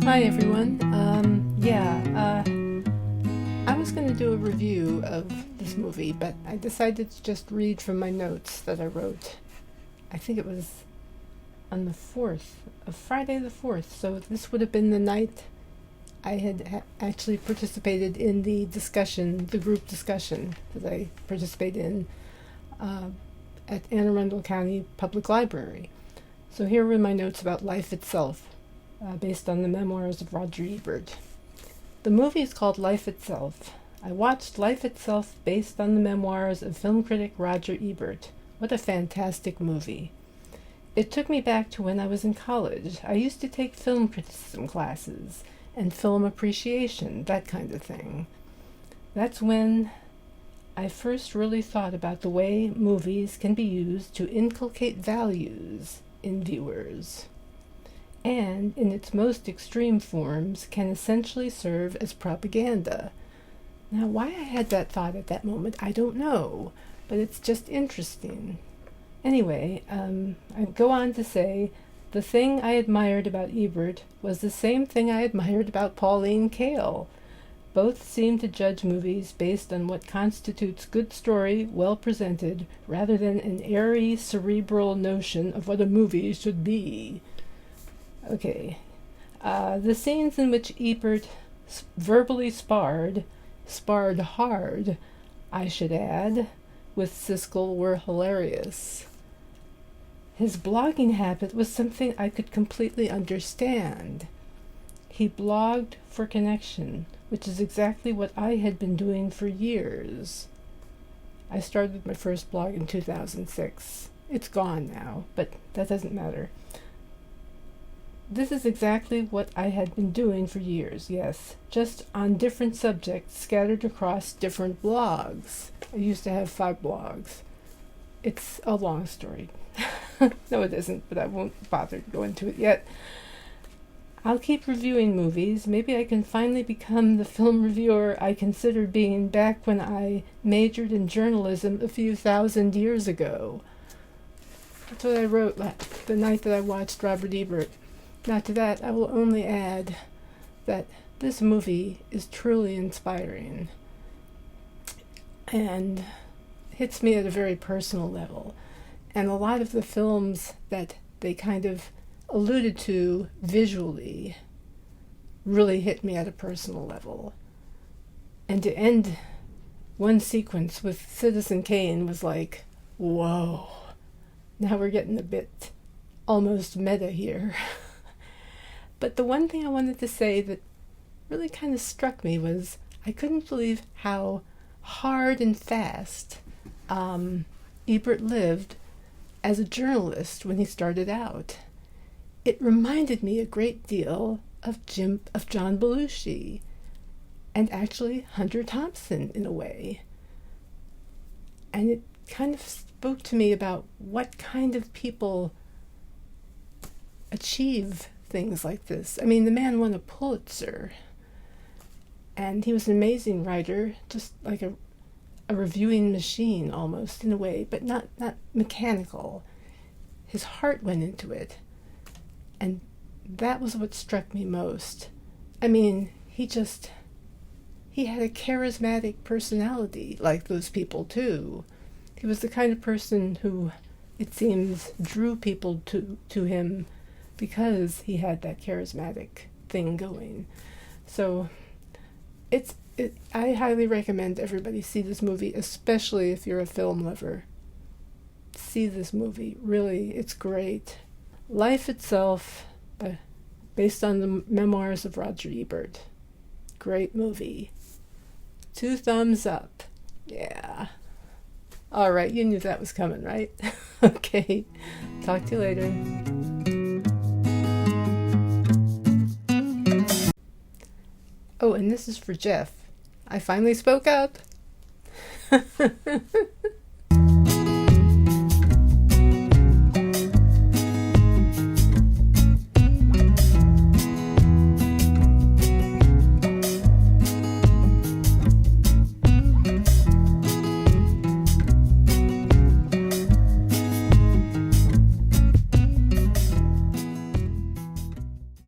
Hi everyone. I was going to do a review of this movie, but I decided to just read from my notes that I wrote. I think it was on the 4th, of Friday the 4th, so this would have been the night I had actually participated in the group discussion that I participated in at Anne Arundel County Public Library. So here were my notes about life itself, based on the memoirs of Roger Ebert. The movie is called Life Itself. I watched Life Itself based on the memoirs of film critic Roger Ebert. What a fantastic movie. It took me back to when I was in college. I used to take film criticism classes and film appreciation, that kind of thing. That's when I first really thought about the way movies can be used to inculcate values in viewers, and in its most extreme forms can essentially serve as propaganda. Now, why I had that thought at that moment, I don't know, but it's just interesting. Anyway, I go on to say, the thing I admired about Ebert was the same thing I admired about Pauline Kael. Both seem to judge movies based on what constitutes good story, well presented, rather than an airy, cerebral notion of what a movie should be. Okay. The scenes in which Ebert verbally sparred hard, I should add, with Siskel were hilarious. His blogging habit was something I could completely understand. He blogged for connection, which is exactly what I had been doing for years. I started my first blog in 2006. It's gone now, but that doesn't matter. This is exactly what I had been doing for years, yes, just on different subjects scattered across different blogs. I used to have 5 blogs. It's a long story. No, it isn't, but I won't bother to go into it yet. I'll keep reviewing movies. Maybe I can finally become the film reviewer I considered being back when I majored in journalism a few thousand years ago. That's what I wrote the night that I watched Robert Ebert. Now to that, I will only add that this movie is truly inspiring and hits me at a very personal level. And a lot of the films that they kind of alluded to visually really hit me at a personal level. And to end one sequence with Citizen Kane was like, whoa, now we're getting a bit almost meta here. But the one thing I wanted to say that really kind of struck me was I couldn't believe how hard and fast Ebert lived as a journalist when he started out. It reminded me a great deal of John Belushi, and actually Hunter Thompson in a way. And it kind of spoke to me about what kind of people achieve things like this. I mean, the man won a Pulitzer, and he was an amazing writer, just like a reviewing machine almost in a way, but not mechanical. His heart went into it. And that was what struck me most. I mean, he had a charismatic personality like those people too. He was the kind of person who, it seems, drew people to him because he had that charismatic thing going. So I highly recommend everybody see this movie, especially if you're a film lover. See this movie. Really, it's great. Life Itself, based on the memoirs of Roger Ebert. Great movie. 2 thumbs up. Yeah. All right, you knew that was coming, right? Okay. Talk to you later. Oh, and this is for Jeff. I finally spoke up.